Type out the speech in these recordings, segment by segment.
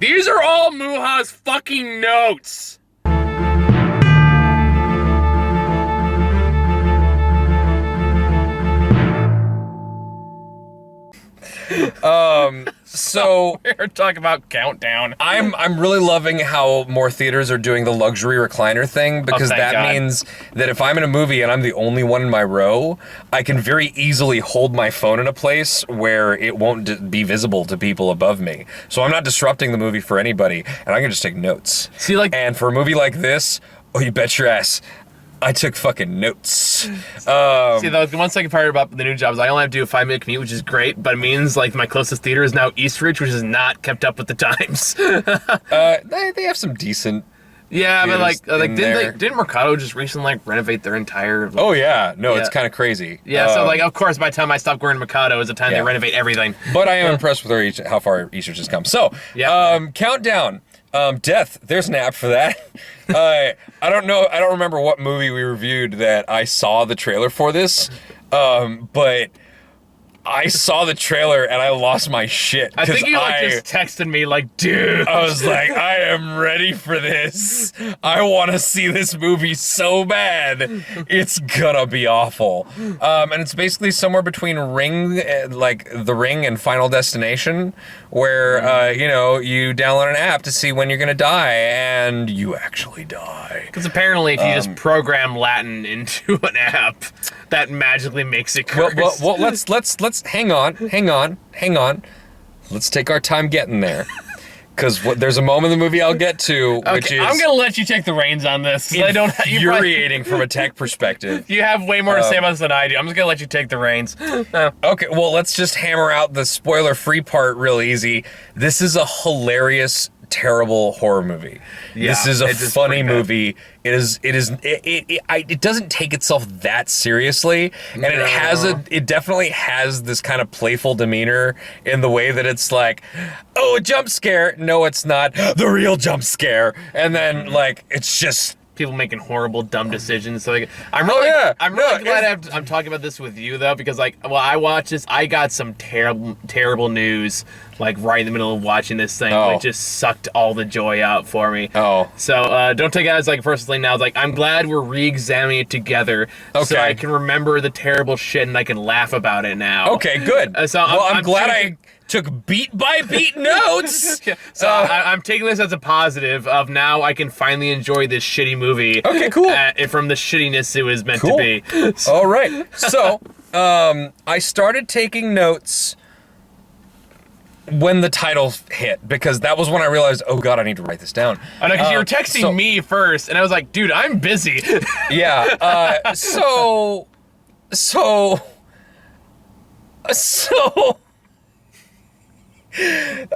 These are all Muha's fucking notes. So we're talking about Countdown. I'm really loving how more theaters are doing the luxury recliner thing, because that means that if I'm in a movie and I'm the only one in my row, I can very easily hold my phone in a place where it won't be visible to people above me. So I'm not disrupting the movie for anybody, and I can just take notes. See, like, and for a movie like this, oh, you bet your ass, I took fucking notes. See, the one second part about the new job is I only have to do a 5-minute commute, which is great, but it means like my closest theater is now Eastridge, which is not kept up with the times. They have some decent. Yeah, but didn't Mercado just recently renovate their entire? Oh yeah, no, it's kind of crazy. Yeah, so of course by the time I stop going to Mercado is the time they renovate everything. But I am impressed with how far Eastridge has come. So, Countdown. Death, there's an app for that. I don't remember what movie we reviewed that I saw the trailer for this, but I saw the trailer and I lost my shit. I think you just texted me like, dude. I was like, I am ready for this. I want to see this movie so bad. It's gonna be awful. And it's basically somewhere between The Ring and Final Destination, where you download an app to see when you're gonna die, and you actually die. Because apparently, if you just program Latin into an app, that magically makes it curse. Well, let's hang on. Let's take our time getting there. Because there's a moment in the movie I'll get to, which is... I'm going to let you take the reins on this. Infuriating from a tech perspective. You have way more to say about this than I do. I'm just going to let you take the reins. Okay, well, let's just hammer out the spoiler-free part real easy. This is a hilarious, terrible horror movie. Yeah, this is a funny movie. It doesn't take itself that seriously, and it definitely has this kind of playful demeanor in the way that it's like, oh, a jump scare. No, it's not the real jump scare. And then it's just people making horrible, dumb decisions. So I'm really glad I'm talking about this with you though, because I watched this. I got some terrible news right in the middle of watching this thing. It just sucked all the joy out for me. So don't take it as a personal thing now. It's I'm glad we're re-examining it together, so I can remember the terrible shit and I can laugh about it now. Okay, good. I'm glad I took beat by beat notes. So I'm taking this as a positive of now I can finally enjoy this shitty movie. Okay, cool. From the shittiness it was meant to be. All right. So I started taking notes when the title hit, because that was when I realized, oh god, I need to write this down. I know, because you were texting me first, and I was like, dude, I'm busy. Yeah. So.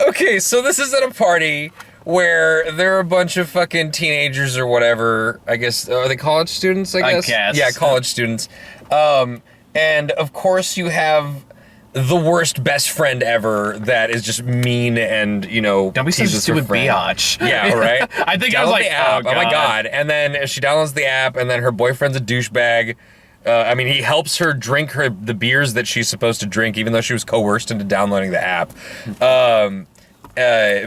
Okay, so this is at a party where there are a bunch of fucking teenagers or whatever. I guess, are they college students, I guess? Yeah, college students. And of course you have the worst best friend ever that is just mean and, don't be such a stupid biatch. Yeah, right? I think I was like, oh my god. And then she downloads the app, and then her boyfriend's a douchebag. He helps her drink the beers that she's supposed to drink, even though she was coerced into downloading the app.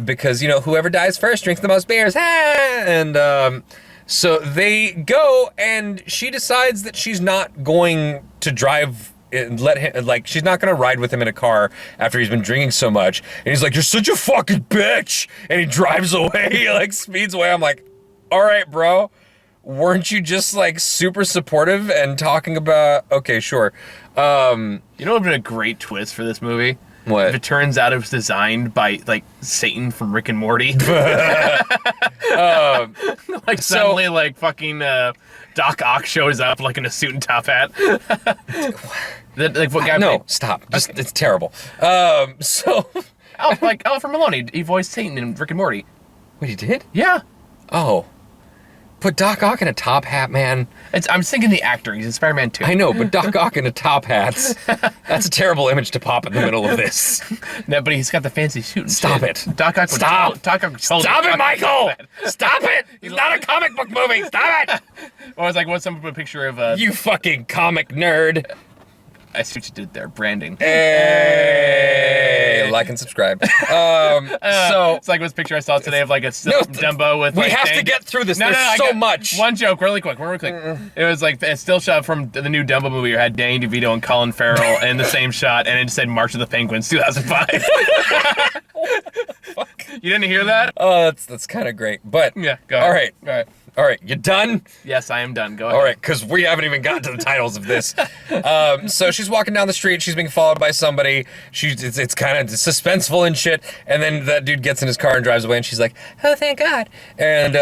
Because, whoever dies first drinks the most beers. And so they go, and she decides that she's not going to drive and let him, she's not gonna ride with him in a car after he's been drinking so much. And he's like, you're such a fucking bitch! And he drives away, he speeds away. I'm like, all right, bro. Weren't you just super supportive and talking about, okay, sure. You know what would have been a great twist for this movie? What? If it turns out it was designed by Satan from Rick and Morty. Suddenly fucking Doc Ock shows up in a suit and top hat. Stop. It's terrible. Alfred Maloney, he voiced Satan in Rick and Morty. Wait, he did? Yeah. Oh. Put Doc Ock in a top hat, man. I'm thinking the actor. He's in Spider-Man 2. I know, but Doc Ock in a top hat. That's a terrible image to pop in the middle of this. No, but he's got the fancy suit and Stop shit. it. Doc Ock. Stop. Stop it, Michael. Stop it. It's not a comic book movie. Stop it. Or it's what's someone put a picture of... You fucking comic nerd. I see what you did there. Branding. Hey, like and subscribe. So it's like this picture I saw today of like a Dumbo with. We like, have to get through this. There's so much. One joke, really quick. It was like a still shot from the new Dumbo movie. It had Danny DeVito and Colin Farrell in the same shot, and it just said March of the Penguins 2005. Fuck. You didn't hear that? Oh, that's kind of great. But yeah, go ahead. All right, you done? Yes, I am done. Go ahead. All right, because we haven't even gotten to the titles of this. So she's walking down the street. She's being followed by somebody. It's kind of suspenseful and shit. And then that dude gets in his car and drives away. And she's like, "Oh, thank God." And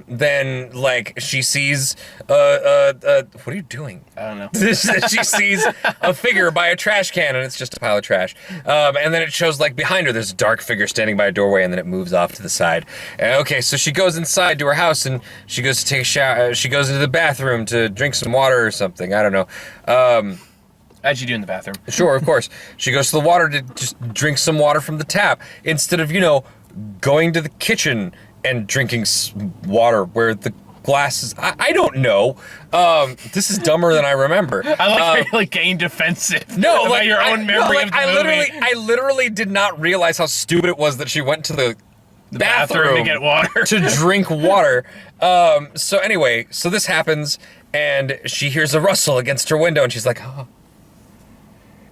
then like she sees, what are you doing? I don't know. She sees a figure by a trash can, and it's just a pile of trash. And then it shows like behind her, there's a dark figure standing by a doorway, and then it moves off to the side. Okay, so she goes inside to her house and she goes to take a shower. She goes into the bathroom to drink some water or something. I don't know. As you do in the bathroom. Sure, of course. She goes to the water to just drink some water from the tap instead of, going to the kitchen and drinking water where the glass is. I don't know. This is dumber than I remember. I like you're like getting defensive. No, about like your own memory of the movie. I literally did not realize how stupid it was that she went to the bathroom to get water. to drink water. So anyway, so this happens, and she hears a rustle against her window, and she's like, "Oh."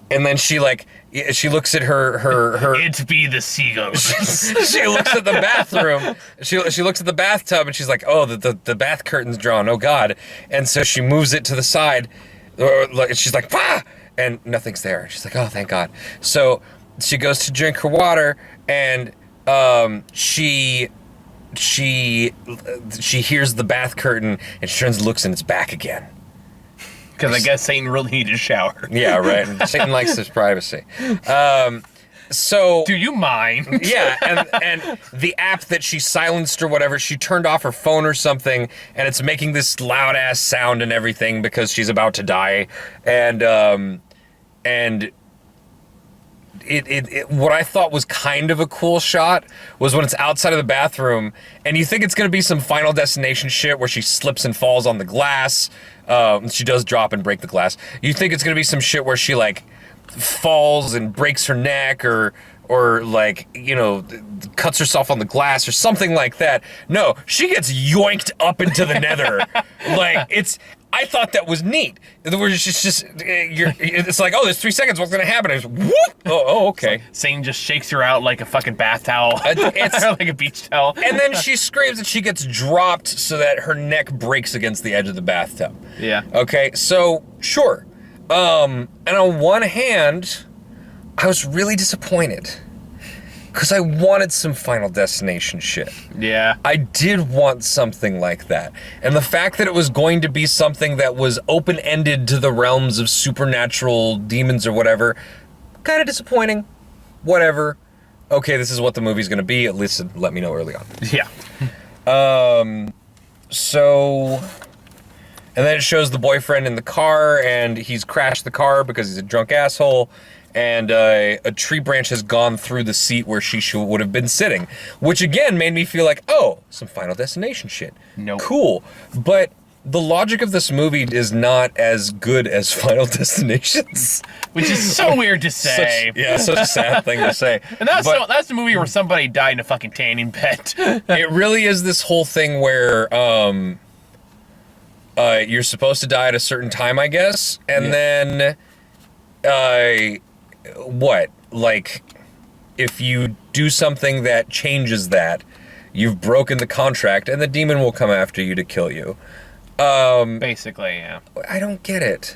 And then she looks at her. It be the seagulls. She looks at the bathroom. She looks at the bathtub, and she's like, "Oh, the bath curtain's drawn. Oh God!" And so she moves it to the side. She's like, "Ah!" And nothing's there. She's like, "Oh, thank God." So she goes to drink her water, and she hears the bath curtain, and she turns and looks, and it's back again. Because I guess Satan really needed a shower. Yeah, right. Satan likes his privacy. So do you mind? Yeah, and the app that she silenced or whatever, she turned off her phone or something, and it's making this loud ass sound and everything because she's about to die, and it what I thought was kind of a cool shot was when it's outside of the bathroom, and you think it's gonna be some Final Destination shit where she slips and falls on the glass. She does drop and break the glass. You think it's gonna be some shit where she like falls and breaks her neck or like, cuts herself on the glass or something like that. No, she gets yoinked up into the nether. I thought that was neat. It's like, oh, there's 3 seconds. What's gonna happen? It's whoop. Oh, okay. Satan just shakes her out like a fucking bath towel. It's like a beach towel. And then she screams and she gets dropped so that her neck breaks against the edge of the bathtub. Yeah. Okay, so sure. And on one hand, I was really disappointed. Because I wanted some Final Destination shit. Yeah. I did want something like that. And the fact that it was going to be something that was open-ended to the realms of supernatural demons or whatever, kind of disappointing. Whatever. Okay, this is what the movie's going to be. At least let me know early on. Yeah. So... And then it shows the boyfriend in the car, and he's crashed the car because he's a drunk asshole. And a tree branch has gone through the seat where she would have been sitting, which again made me feel like, oh, some Final Destination shit. Nope. Cool. But the logic of this movie is not as good as Final Destination's. Which is so weird to say. Such a sad thing to say. And that's the movie where somebody died in a fucking tanning bed. It really is this whole thing where you're supposed to die at a certain time, I guess, and then what? Like, if you do something that changes that, you've broken the contract, and the demon will come after you to kill you. Basically, yeah. I don't get it.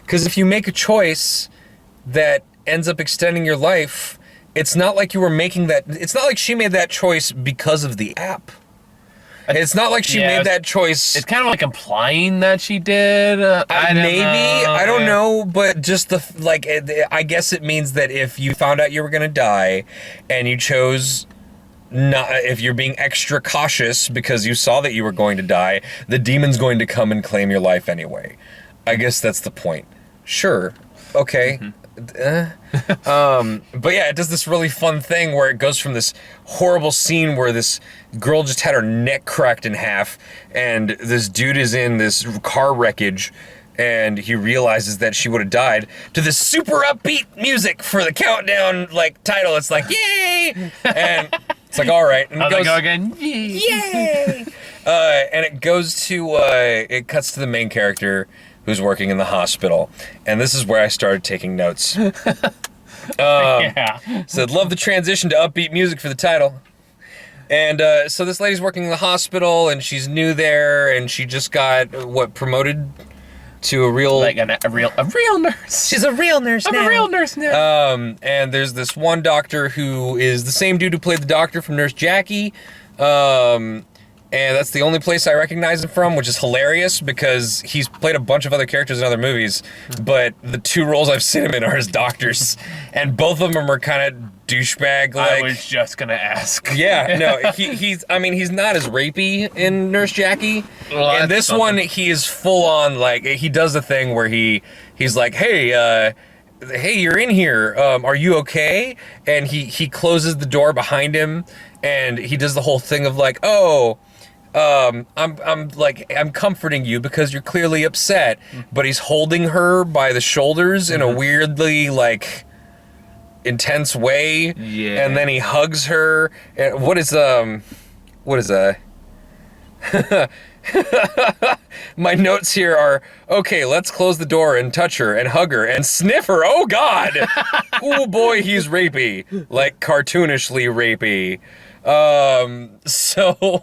Because if you make a choice that ends up extending your life, it's not like you were making that... It's not like she made that choice because of the app. It's not like she made that choice. It's kind of like implying that she did. I don't know, but just I guess it means that if you found out you were gonna die, and you chose not, if you're being extra cautious because you saw that you were going to die, the demon's going to come and claim your life anyway. I guess that's the point. Sure. Okay. Mm-hmm. But yeah, it does this really fun thing where it goes from this horrible scene where this girl just had her neck cracked in half, and this dude is in this car wreckage, and he realizes that she would have died to this super upbeat music for the countdown like title. It's like, yay! And it's like, all right. And it goes, go again. yay! And it goes to, it cuts to the main character who's working in the hospital. And this is where I started taking notes. Said, love the transition to upbeat music for the title. And so this lady's working in the hospital, and she's new there, and she just got, promoted to a real... Like a real nurse. She's a real nurse now. I'm a real nurse now. And there's this one doctor who is the same dude who played the doctor from Nurse Jackie. And that's the only place I recognize him from, which is hilarious because he's played a bunch of other characters in other movies, but the 2 roles I've seen him in are as doctors, and both of them are kind of douchebag-like. I was just gonna ask. Yeah, no, he's not as rapey in Nurse Jackie. Well, in this one, he is full on, like, he does the thing where he's like, hey, you're in here. Are you okay? And he closes the door behind him, and he does the whole thing of like, I'm comforting you because you're clearly upset, but he's holding her by the shoulders in a weirdly like intense way. Yeah. And then he hugs her. And what is my notes here are, okay, let's close the door and touch her and hug her and sniff her. Oh God. Oh boy, he's rapey. Like cartoonishly rapey. So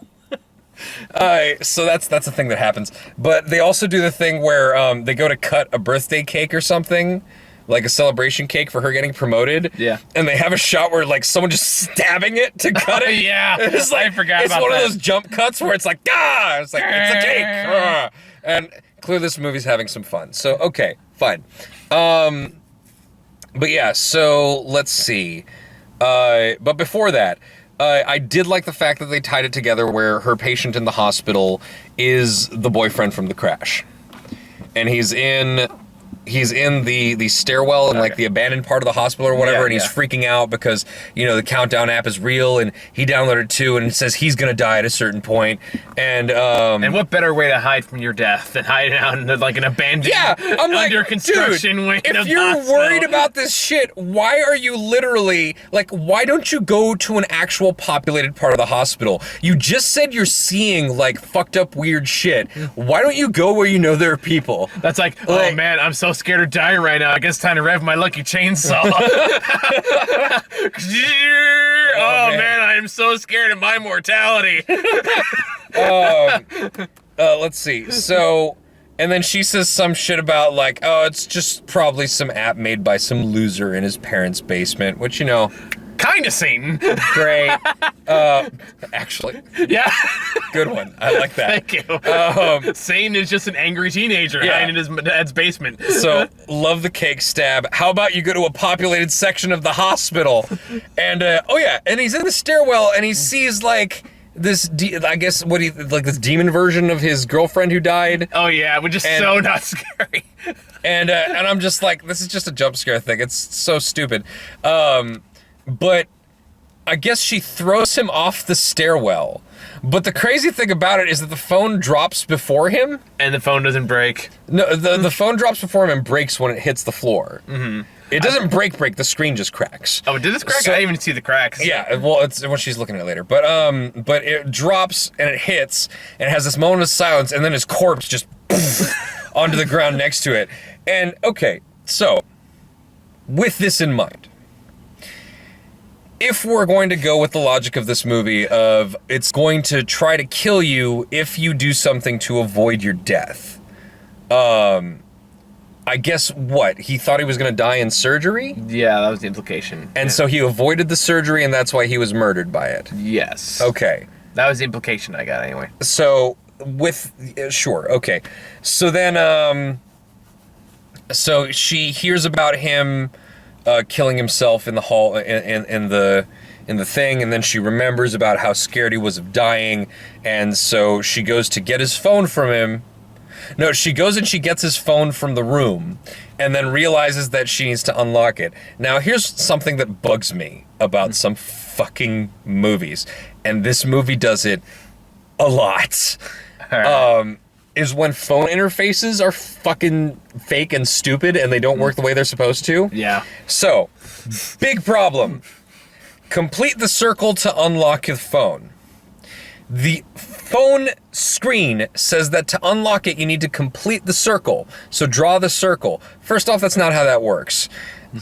that's a thing that happens. But they also do the thing where they go to cut a birthday cake or something, like a celebration cake for her getting promoted. Yeah. And they have a shot where like someone just stabbing it to cut it. Yeah. It's like, I forgot about that. It's one of those jump cuts where it's like, ah! It's like, it's a cake! Ah! And clearly this movie's having some fun. So, okay, fine. But yeah, so let's see. But before that, I did like the fact that they tied it together where her patient in the hospital is the boyfriend from the crash. And he's in the stairwell in like the abandoned part of the hospital or whatever, and he's freaking out because, the countdown app is real, and he downloaded it too, and it says he's gonna die at a certain point. And what better way to hide from your death than hiding out in like an abandoned I'm like, under construction wing if of you're hospital. worried about this shit, why are you literally like, why don't you go to an actual populated part of the hospital? You just said you're seeing like fucked up weird shit. Why don't you go where you know there are people? That's like, oh man, I'm so scared of dying right now. I guess it's time to rev my lucky chainsaw. Oh man, I am so scared of my mortality. Let's see. So, and then she says some shit about like, oh, it's just probably some app made by some loser in his parents' basement, which, Kinda Satan. great. Actually. Yeah. Good one. I like that. Thank you. Satan is just an angry teenager hiding in his dad's basement. So, love the cake stab. How about you go to a populated section of the hospital? And, and he's in the stairwell and he sees, like, this, this demon version of his girlfriend who died. Oh, yeah, which is so not scary. And I'm just like, this is just a jump scare thing. It's so stupid. But I guess she throws him off the stairwell. But the crazy thing about it is that the phone drops before him. And the phone doesn't break. No, the phone drops before him and breaks when it hits the floor. Mm-hmm. It doesn't break, the screen just cracks. Oh, did this crack? I didn't even see the cracks. Yeah, well, it's when she's looking at it later. But it drops and it hits and it has this moment of silence and then his corpse just onto the ground next to it. And, okay, so, with this in mind, if we're going to go with the logic of this movie of it's going to try to kill you if you do something to avoid your death, I guess what? He thought he was going to die in surgery? Yeah, that was the implication. And so he avoided the surgery and that's why he was murdered by it? Yes. Okay. That was the implication I got anyway. So, sure, okay. So then, so she hears about him killing himself in the hall in the thing, and then she remembers about how scared he was of dying, and so she goes to get his phone from him. No, she goes and she gets his phone from the room, and then realizes that she needs to unlock it. Now, here's something that bugs me about some fucking movies, and this movie does it a lot. is when phone interfaces are fucking fake and stupid and they don't work the way they're supposed to. Yeah. So, big problem. Complete the circle to unlock your phone. The phone screen says that to unlock it, you need to complete the circle. So draw the circle. First off, that's not how that works.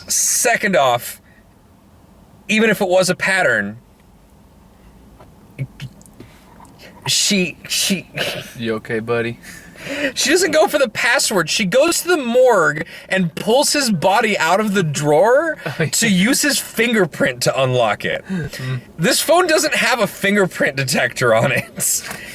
Second off, even if it was a pattern, she You okay, buddy? She doesn't go for the password. She goes to the morgue and pulls his body out of the drawer to use his fingerprint to unlock it. This phone doesn't have a fingerprint detector on it.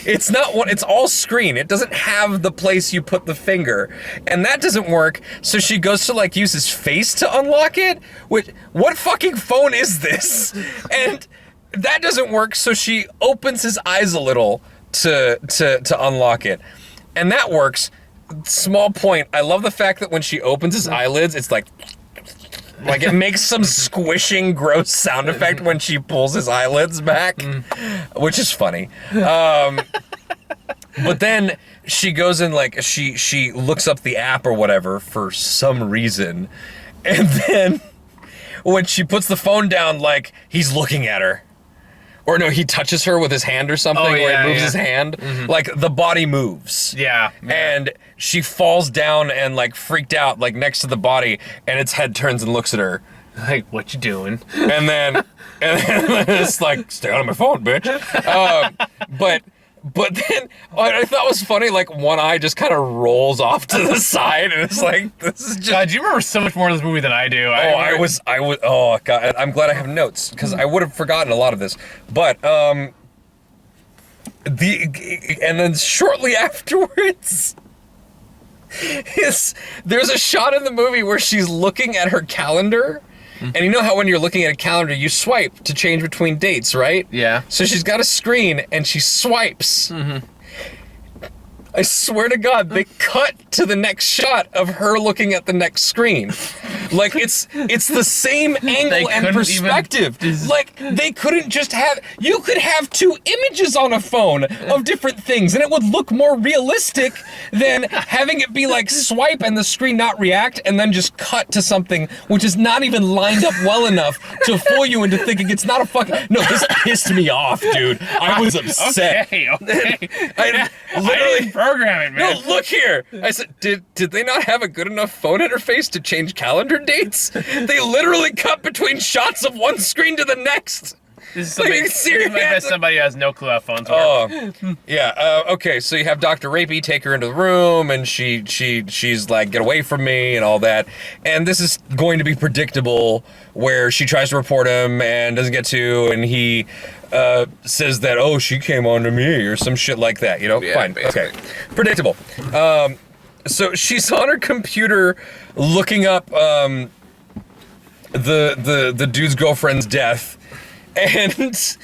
It's not one, it's all screen. It doesn't have the place you put the finger. And that doesn't work, so she goes to like use his face to unlock it? What fucking phone is this? And that doesn't work, so she opens his eyes a little to unlock it. And that works. Small point. I love the fact that when she opens his eyelids, it's like it makes some squishing, gross sound effect when she pulls his eyelids back, which is funny. But then she goes in like she looks up the app or whatever for some reason, and then when she puts the phone down, like he's looking at her. Or no, he touches her with his hand or something, where he moves his hand. Like, the body moves. Yeah. And she falls down and, like, freaked out, like, next to the body, and its head turns and looks at her. Like, what you doing? And then it's like, stay out of my phone, bitch. But then, what I thought was funny, like, one eye just kind of rolls off to the side, and it's like, this is just... God, you remember so much more of this movie than I do. Oh, God, I'm glad I have notes, because I would have forgotten a lot of this. But, and then shortly afterwards, there's a shot in the movie where she's looking at her calendar. And you know how when you're looking at a calendar, you swipe to change between dates, right? Yeah. So she's got a screen, and she swipes. I swear to God, they cut to the next shot of her looking at the next screen. Like, it's the same angle and perspective. Like, they couldn't just have... You could have two images on a phone of different things, and it would look more realistic than having it be like swipe and the screen not react, and then just cut to something which is not even lined up well enough to fool you into thinking it's not a fucking... No, this pissed me off, dude. I was upset. Okay. I literally... Program it, man. No, look here. I said, did they not have a good enough phone interface to change calendar dates? They literally cut between shots of one screen to the next. This is somebody who has no clue how phones work. Oh, yeah. Okay, so you have Dr. Rapey take her into the room, and she's like, get away from me, and all that. And this is going to be predictable, where she tries to report him and doesn't get to, and he says that, oh, she came on to me, or some shit like that, you know? Yeah, fine. basically. Okay. Predictable. So she's on her computer looking up the dude's girlfriend's death. And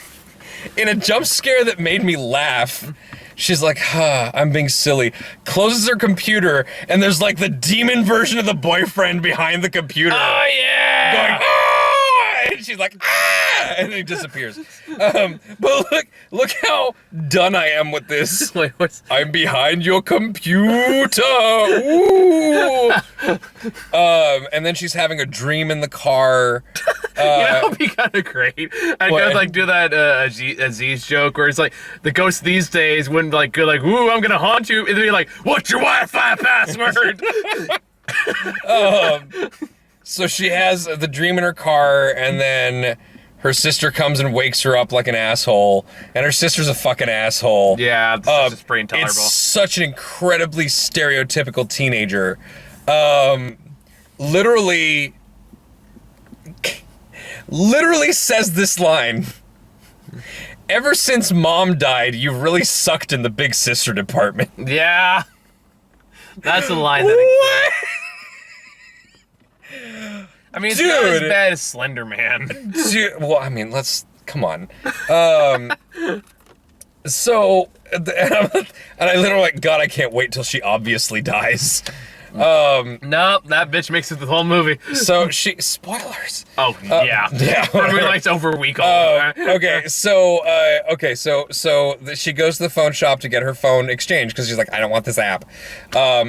in a jump scare that made me laugh, she's like, I'm being silly. Closes her computer, and there's like the demon version of the boyfriend behind the computer. Oh, yeah! Going, ah! And she's like, ah! And then he disappears. But look how done I am with this. Wait, I'm behind your computer. Ooh. And then she's having a dream in the car. You know, it'd be kind of great. I could like do that Aziz joke where it's like the ghost these days wouldn't like go like, "Ooh, I'm gonna haunt you." It'd be like, "What's your Wi-Fi password?" So she has the dream in her car, and then her sister comes and wakes her up like an asshole, and her sister's a fucking asshole. Yeah, it's pretty intolerable. It's such an incredibly stereotypical teenager. Literally says this line: ever since mom died, you've really sucked in the big sister department. Yeah. That's a line that exists. I mean, it's not as bad as Slender Man. Dude, well, I mean, come on. So, and I literally like, God, I can't wait till she obviously dies. Nope, that bitch makes it the whole movie. So spoilers. Oh yeah, yeah. Everybody likes over week old. Okay, so she goes to the phone shop to get her phone exchanged because she's like, I don't want this app.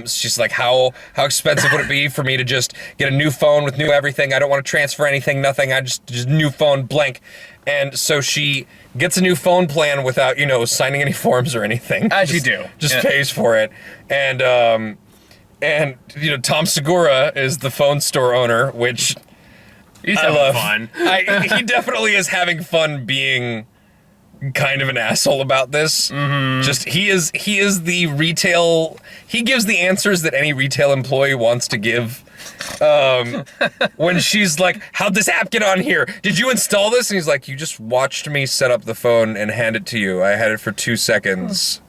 She's like, how expensive would it be for me to just get a new phone with new everything? I don't want to transfer anything, nothing. I just new phone, blank. And so she gets a new phone plan without, signing any forms or anything. As you do. Just pays for it. And Tom Segura is the phone store owner, which he's having fun. He definitely is having fun being kind of an asshole about this. Mm-hmm. Just he is the retail. He gives the answers that any retail employee wants to give. When she's like, how'd this app get on here? Did you install this? And he's like, you just watched me set up the phone and hand it to you. I had it for 2 seconds.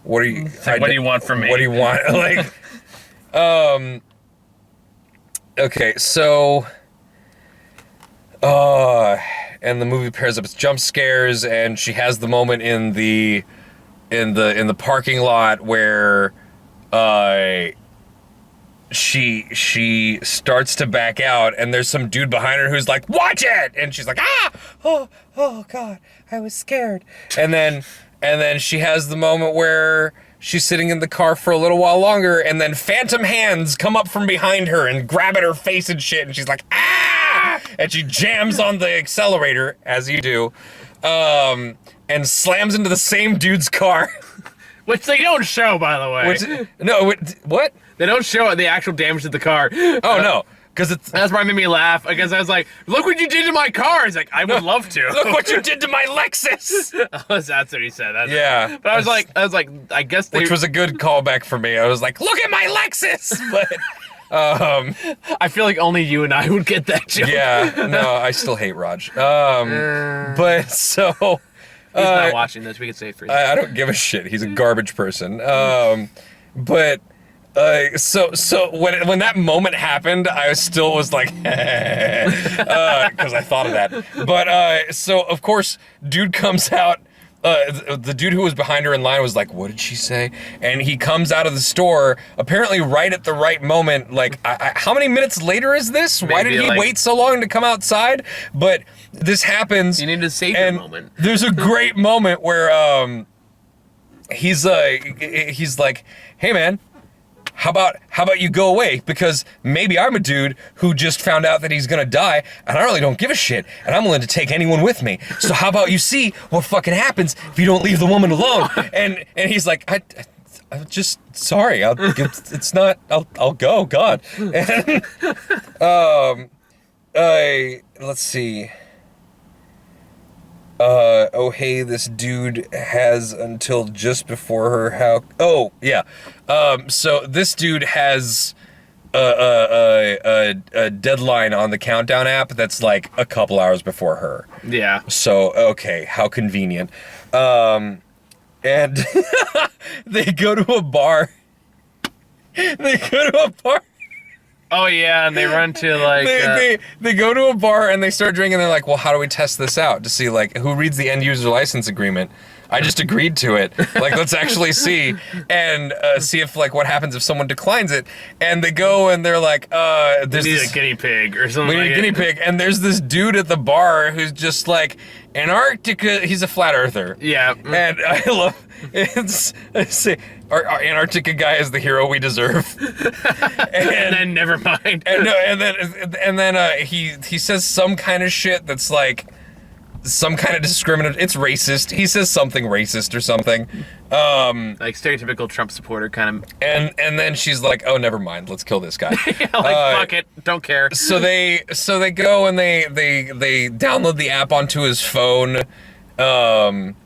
What do you want from me? What do you want? Okay, so and the movie pairs up its jump scares, and she has the moment in the parking lot where she starts to back out, and there's some dude behind her who's like, watch it, and she's like, oh god, I was scared. And then she has the moment where she's sitting in the car for a little while longer, and then phantom hands come up from behind her and grab at her face and shit, and she's like, and she jams on the accelerator, as you do, and slams into the same dude's car. Which they don't show, by the way. What? They don't show the actual damage to the car. Oh, no. Because that's why it made me laugh. I guess I was like, look what you did to my car. He's like, I would love to. Look what you did to my Lexus. That's what he said. Yeah. But I was like, I guess which was a good callback for me. I was like, look at my Lexus. But I feel like only you and I would get that joke. Yeah. No, I still hate Raj. But so he's not watching this. We can say it for you. I don't give a shit. He's a garbage person. But so when that moment happened, I still was like, because I thought of that. But so of course, dude comes out. The dude who was behind her in line was like, what did she say? And he comes out of the store, apparently right at the right moment. Like, how many minutes later is this? Why did he wait so long to come outside? But this happens. You need to save your moment. There's a great moment where he's like, hey man, how about you go away? Because maybe I'm a dude who just found out that he's gonna die, and I really don't give a shit, and I'm willing to take anyone with me. So how about you see what fucking happens if you don't leave the woman alone? And he's like, I'm just sorry. It's not. I'll go. God. And, let's see. Hey, this dude has until just before her. So this dude has a deadline on the countdown app that's like a couple hours before her. Yeah. So, okay, how convenient. And they go to a bar. Oh yeah, and they run to like they go to a bar and they start drinking. And they're like, well, how do we test this out to see like who reads the end user license agreement? I just agreed to it. Like, let's actually see and see if like what happens if someone declines it. And they go and they're like, there's a guinea pig or something. We need a guinea pig. And there's this dude at the bar who's just like, Antarctica. He's a flat earther. Yeah. And I love our Antarctica guy is the hero we deserve. and then never mind. And then he says some kind of shit that's like some kind of discriminatory. It's racist. He says something racist or something. Like stereotypical Trump supporter kind of. And then she's like, "Oh, never mind. Let's kill this guy." Fuck it. Don't care. So they go and they download the app onto his phone, and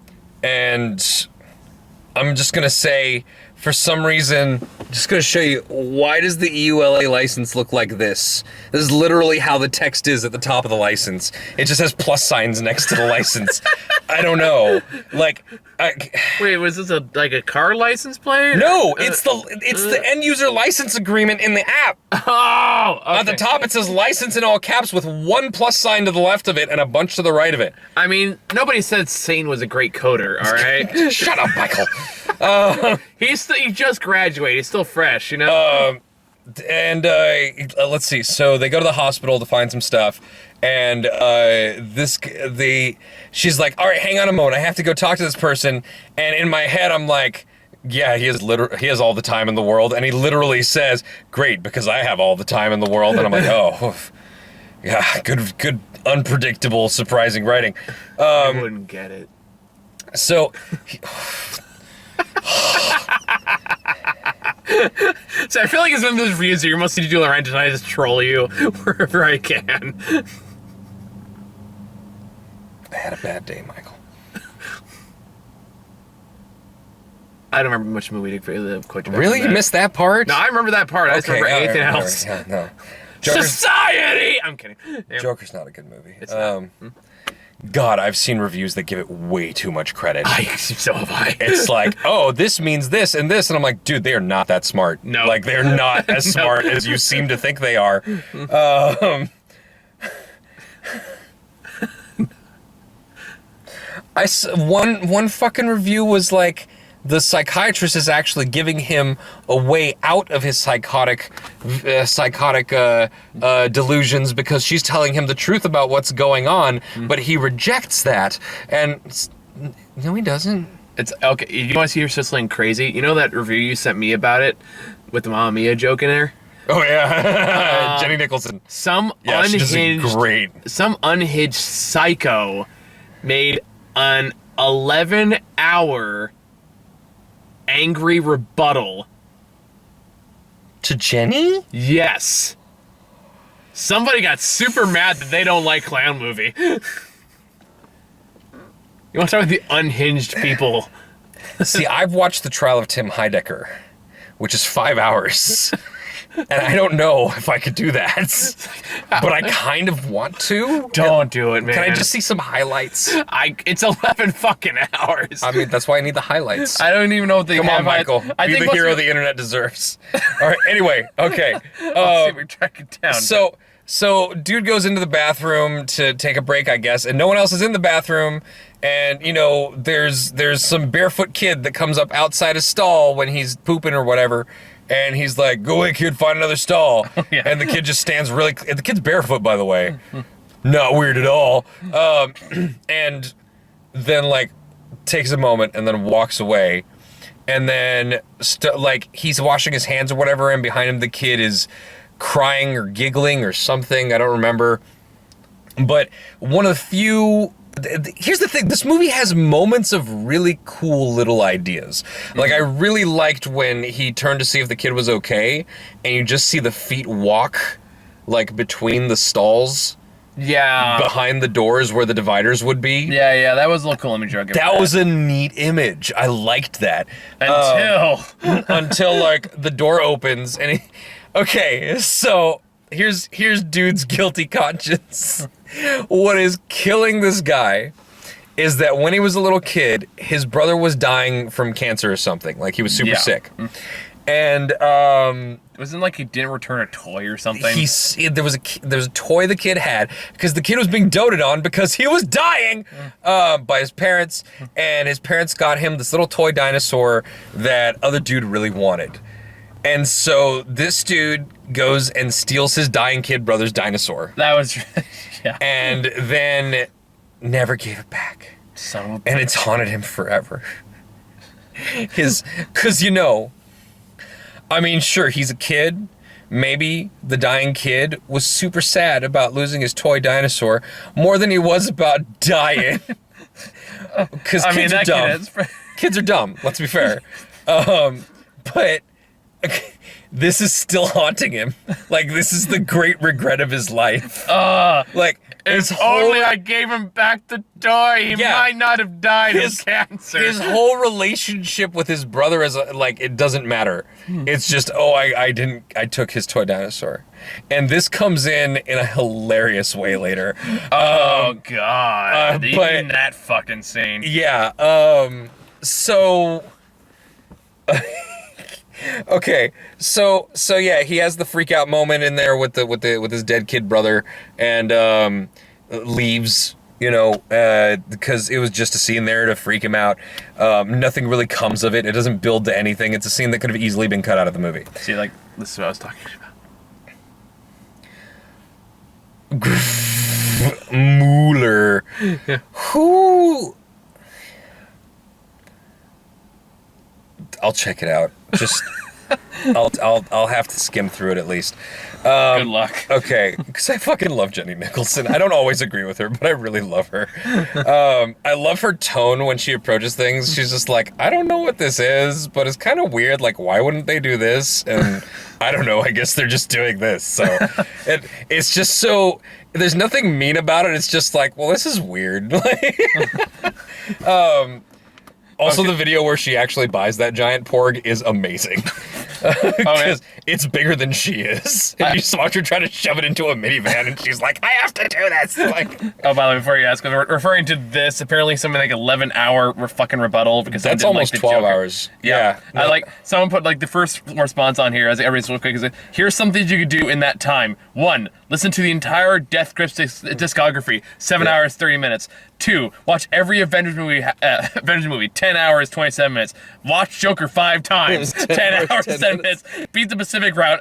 I'm just gonna say, for some reason, just gonna show you, why does the EULA license look like this? This is literally how the text is at the top of the license. It just has plus signs next to the license. I don't know. Like, wait, was this a car license plate? No, it's the end user license agreement in the app. Oh, okay. At the top it says license in all caps with one plus sign to the left of it and a bunch to the right of it. I mean, nobody said Sane was a great coder, all right? Shut up, Michael. He just graduated. He's still fresh, you know? let's see. So they go to the hospital to find some stuff, and she's like, "All right, hang on a moment. I have to go talk to this person." And in my head, I'm like, "Yeah, he has all the time in the world." And he literally says, "Great, because I have all the time in the world." And I'm like, "Oh, yeah, good, unpredictable, surprising writing." I wouldn't get it. So. So I feel like it's one of those reviews that you're mostly doing right and I just troll you wherever I can. I had a bad day, Michael. I don't remember much movie for the quote. Really? You missed that part? No, I remember that part. I just remember anything else. Yeah, no. Society! I'm kidding. Joker's not a good movie. It's not. God, I've seen reviews that give it way too much credit. So have I. It's like, oh, this means this and this, and I'm like, dude, they are not that smart. No. Like, they're not as smart as you seem to think they are. One fucking review was like, the psychiatrist is actually giving him a way out of his psychotic delusions because she's telling him the truth about what's going on, but he rejects that. And no, he doesn't. It's okay. You want to see your sibling crazy? You know that review you sent me about it with the Mamma Mia joke in there? Oh yeah, Jenny Nicholson. Some unhinged psycho made an 11-hour angry rebuttal to Jenny? Yes. Somebody got super mad that they don't like clown movie. You want to talk about the unhinged people? See, I've watched The Trial of Tim Heidecker, which is 5 hours. And I don't know if I could do that, but I kind of want to. Don't do it, man. Can I just see some highlights? It's 11 fucking hours. I mean, that's why I need the highlights. I don't even know what they Come have. on, Michael. Be the hero the internet deserves. All right. Anyway, okay. We track it down. So dude goes into the bathroom to take a break, I guess, and no one else is in the bathroom. And there's some barefoot kid that comes up outside his stall when he's pooping or whatever. And he's like, "Go away, kid, find another stall." Yeah. And the kid just stands the kid's barefoot, by the way. Not weird at all. And then, takes a moment and then walks away. And then, he's washing his hands or whatever, and behind him the kid is crying or giggling or something. I don't remember. But one of the few... Here's the thing, this movie has moments of really cool little ideas. Like, I really liked when he turned to see if the kid was okay, and you just see the feet walk, between the stalls. Yeah. Behind the doors where the dividers would be. Yeah, that was a little cool. Let me joke. That was a neat image. I liked that. Until, the door opens, and okay, so... Here's dude's guilty conscience. What is killing this guy is that when he was a little kid, his brother was dying from cancer or something. Like, he was super sick. And wasn't he didn't return a toy or something? There was a toy the kid had because the kid was being doted on because he was dying by his parents, and his parents got him this little toy dinosaur that other dude really wanted. And so this dude goes and steals his dying kid brother's dinosaur. That was, yeah. And then never gave it back. And it's haunted him forever. Because, I mean, sure, he's a kid. Maybe the dying kid was super sad about losing his toy dinosaur more than he was about dying. Because kids are dumb. Kids are dumb, let's be fair. But... this is still haunting him. This is the great regret of his life. If only I gave him back the toy, he might not have died of cancer. His whole relationship with his brother is it doesn't matter. It's just, I took his toy dinosaur. And this comes in a hilarious way later. Oh, God. Even that fucking scene. Yeah. So... Okay, so yeah, he has the freak out moment in there with his dead kid brother, and leaves You know, because it was just a scene there to freak him out. Nothing really comes of it. It doesn't build to anything. It's a scene that could have easily been cut out of the movie. See, like, this is what I was talking about. Mueller. Who? I'll check it out. Just, I'll have to skim through it at least. Good luck. Okay, because I fucking love Jenny Nicholson. I don't always agree with her, but I really love her. I love her tone when she approaches things. She's just like, I don't know what this is, but it's kind of weird. Like, why wouldn't they do this? And I don't know. I guess they're just doing this. So it's just so, there's nothing mean about it. It's just like, well, this is weird. Also, the video where she actually buys that giant porg is amazing. Because it's bigger than she is. And you just watch her try to shove it into a minivan, and she's like, I have to do this! Like, oh, by the way, before you ask, we're referring to this, apparently something like 11-hour fucking rebuttal, because that's almost 12 hours. Yeah. No. I like, someone put like the first response on here, as everybody's real quick, is here's something you could do in that time. 1, listen to the entire Death Grips discography, 7 hours, 30 minutes. 2, watch every Avengers movie, 10 hours, 27 minutes. Watch Joker 5 times, 10 hours, 7 minutes. Beat the Pacific route,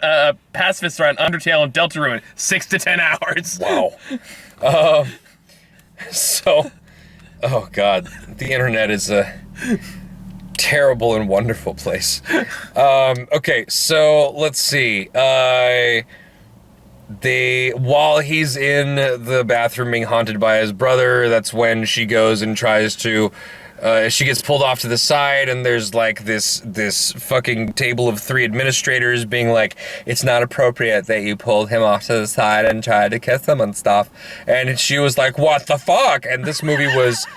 Pacifist route, Undertale, and Deltarune, 6 to 10 hours. Wow. So, oh god, the internet is a terrible and wonderful place. Okay, so let's see. While he's in the bathroom being haunted by his brother, that's when she goes and tries to, she gets pulled off to the side, and there's like this fucking table of 3 administrators being like, it's not appropriate that you pulled him off to the side and tried to kiss him and stuff. And she was like, what the fuck? And this movie was,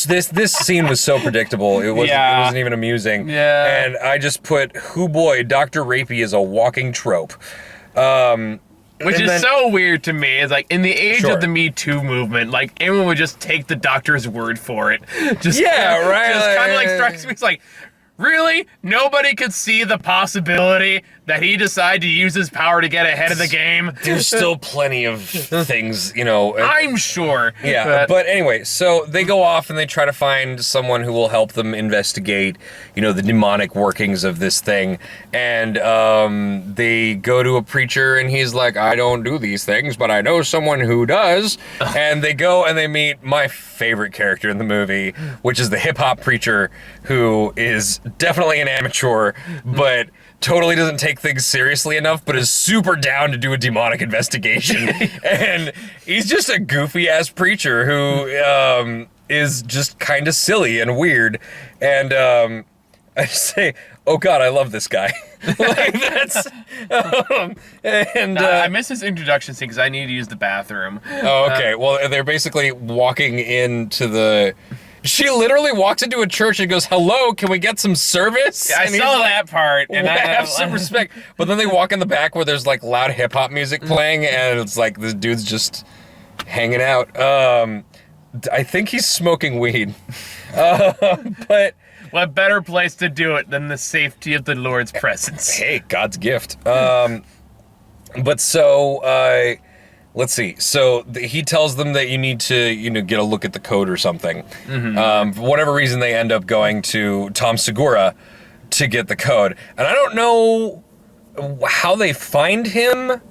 this scene was so predictable. It wasn't even amusing. Yeah. And I just put, hoo boy, Dr. Rapey is a walking trope. Which is so weird to me. It's like, in the age of the Me Too movement, like, anyone would just take the doctor's word for it. Just, right. Just kind of like strikes me. It's like, really? Nobody could see the possibility that he decided to use his power to get ahead of the game? There's still plenty of things, you know. I'm sure. Yeah, but anyway, so they go off and they try to find someone who will help them investigate, you know, the demonic workings of this thing. And they go to a preacher and he's like, I don't do these things, but I know someone who does. And they go and they meet my favorite character in the movie, which is the hip-hop preacher, who is definitely an amateur, but totally doesn't take things seriously enough, but is super down to do a demonic investigation. And he's just a goofy-ass preacher who is just kind of silly and weird. And I just say, oh god, I love this guy. Like, that's... I miss his introduction scene because I need to use the bathroom. Oh, okay. Well, they're basically walking into the... She literally walks into a church and goes, hello, can we get some service? Yeah, I saw that part. And I have some respect. But then they walk in the back where there's like loud hip hop music playing, and it's like this dude's just hanging out. I think he's smoking weed. But what better place to do it than the safety of the Lord's presence? Hey, God's gift. But so, let's see. So he tells them that you need to, you know, get a look at the code or something. Mm-hmm. For whatever reason, they end up going to Tom Segura to get the code. And I don't know how they find him,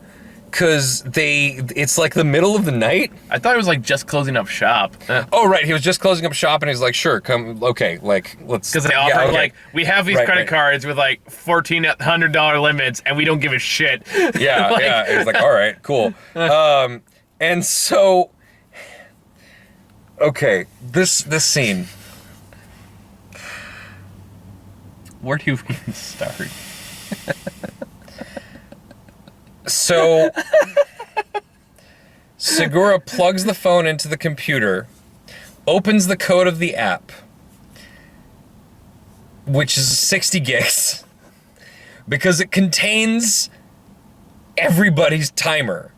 because it's like the middle of the night. I thought it was like just closing up shop. Oh, right. He was just closing up shop, and he's like, sure, come, okay, like, let's... Because they offer, like, we have these credit cards with, like, $1,400 limits, and we don't give a shit. Yeah, like, yeah. It was like, all right, cool. And so... Okay, this scene... Where do you even start? So, Segura plugs the phone into the computer, opens the code of the app, which is 60 gigs, because it contains everybody's timer.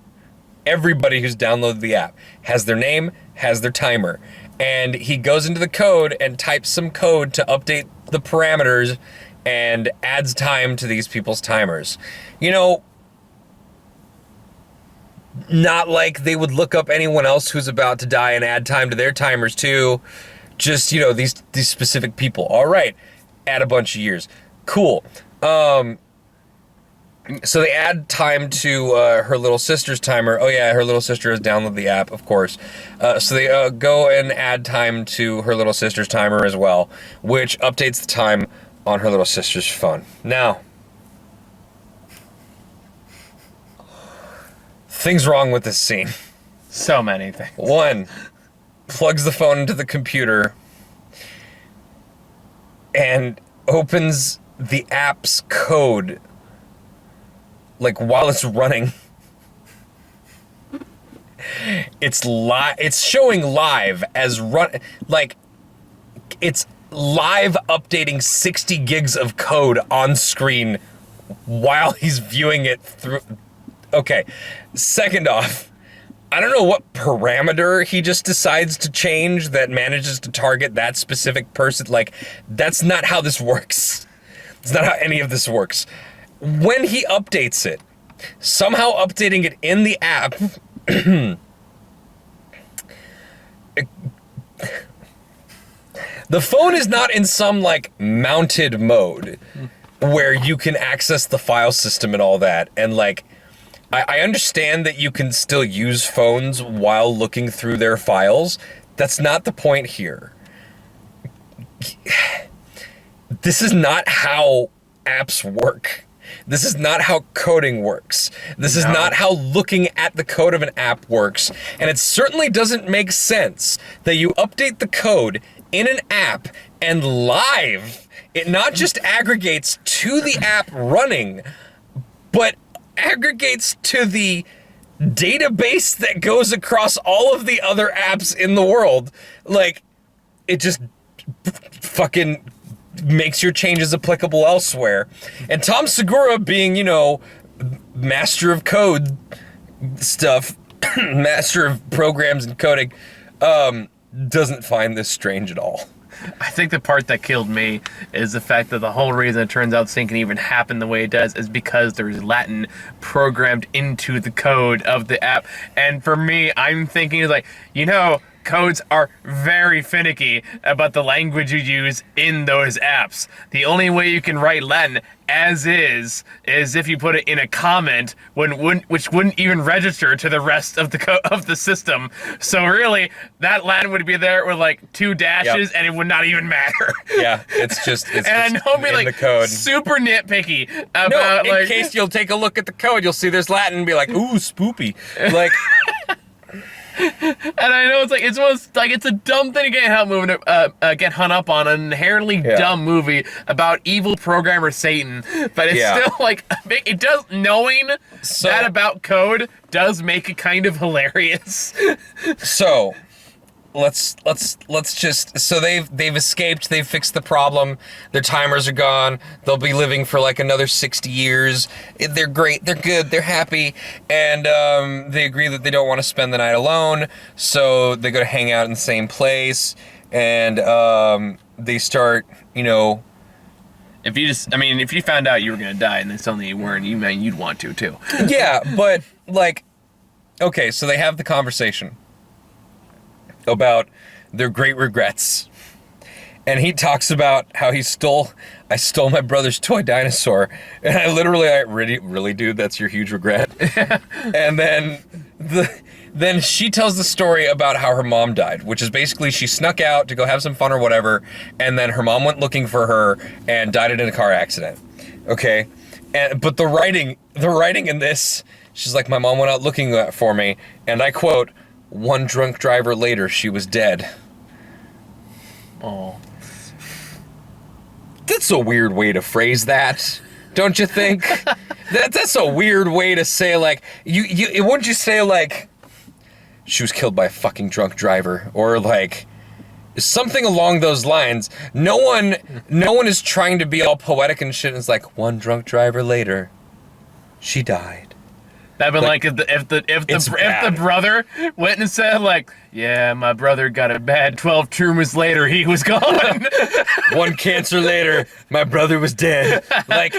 Everybody who's downloaded the app has their name, has their timer. And he goes into the code and types some code to update the parameters and adds time to these people's timers. You know, Not like they would look up anyone else who's about to die and add time to their timers too. Just, these specific people. All right, add a bunch of years. Cool. So they add time to her little sister's timer. Oh yeah, her little sister has downloaded the app, of course. So they go and add time to her little sister's timer as well, which updates the time on her little sister's phone. Now, things wrong with this scene. So many things. One, plugs the phone into the computer and opens the app's code like while it's running. It's showing live as it's live updating 60 gigs of code on screen while he's viewing it through. Okay, second off, I don't know what parameter he just decides to change that manages to target that specific person. Like, that's not how this works. It's not how any of this works. When he updates it, somehow updating it in the app, the phone is not in some, like, mounted mode where you can access the file system and all that. And, like, I understand that you can still use phones while looking through their files. That's not the point here. This is not how apps work. This is not how coding works. This is not how looking at the code of an app works. And it certainly doesn't make sense that you update the code in an app and live, it not just aggregates to the app running, but aggregates to the database that goes across all of the other apps in the world. Like, it just fucking makes your changes applicable elsewhere. And Tom Segura, being, master of code stuff, master of programs and coding, doesn't find this strange at all. I think the part that killed me is the fact that the whole reason it turns out sync can even happen the way it does is because there's Latin programmed into the code of the app. And for me, I'm thinking like, codes are very finicky about the language you use in those apps. The only way you can write Latin as is if you put it in a comment which wouldn't even register to the rest of the system. So really, that Latin would be there with like 2 dashes, and it would not even matter. Yeah, it's just and I know I'm like the code. Super nitpicky about in case you'll take a look at the code, you'll see there's Latin and be like, ooh, spoopy. Like. And I know it's a dumb thing to get hung up on an inherently dumb movie about evil programmer Satan, but it's still like it does knowing that about code does make it kind of hilarious. So let's just so they've escaped, they've fixed the problem, their timers are gone, they'll be living for like another 60 years. They're great, they're good, they're happy, and they agree that they don't want to spend the night alone, so they go to hang out in the same place, and they start, if you found out you were gonna die and then suddenly you weren't, you'd want to too. Yeah, but like, okay, so they have the conversation about their great regrets. And he talks about how I stole my brother's toy dinosaur. And I really, dude, that's your huge regret. And then she tells the story about how her mom died, which is basically she snuck out to go have some fun or whatever, and then her mom went looking for her and died in a car accident. Okay? But the writing in this, she's like, my mom went out looking for me, and I quote, "One drunk driver later, she was dead." Oh. That's a weird way to phrase that, don't you think? That's a weird way to say, like, wouldn't you say, like, she was killed by a fucking drunk driver, or, like, something along those lines. No one is trying to be all poetic and shit, and it's like, one drunk driver later, she died. That'd been like if the brother went and said like, yeah, my brother got a bad 12 tumors later, he was gone. One cancer later, my brother was dead. Like,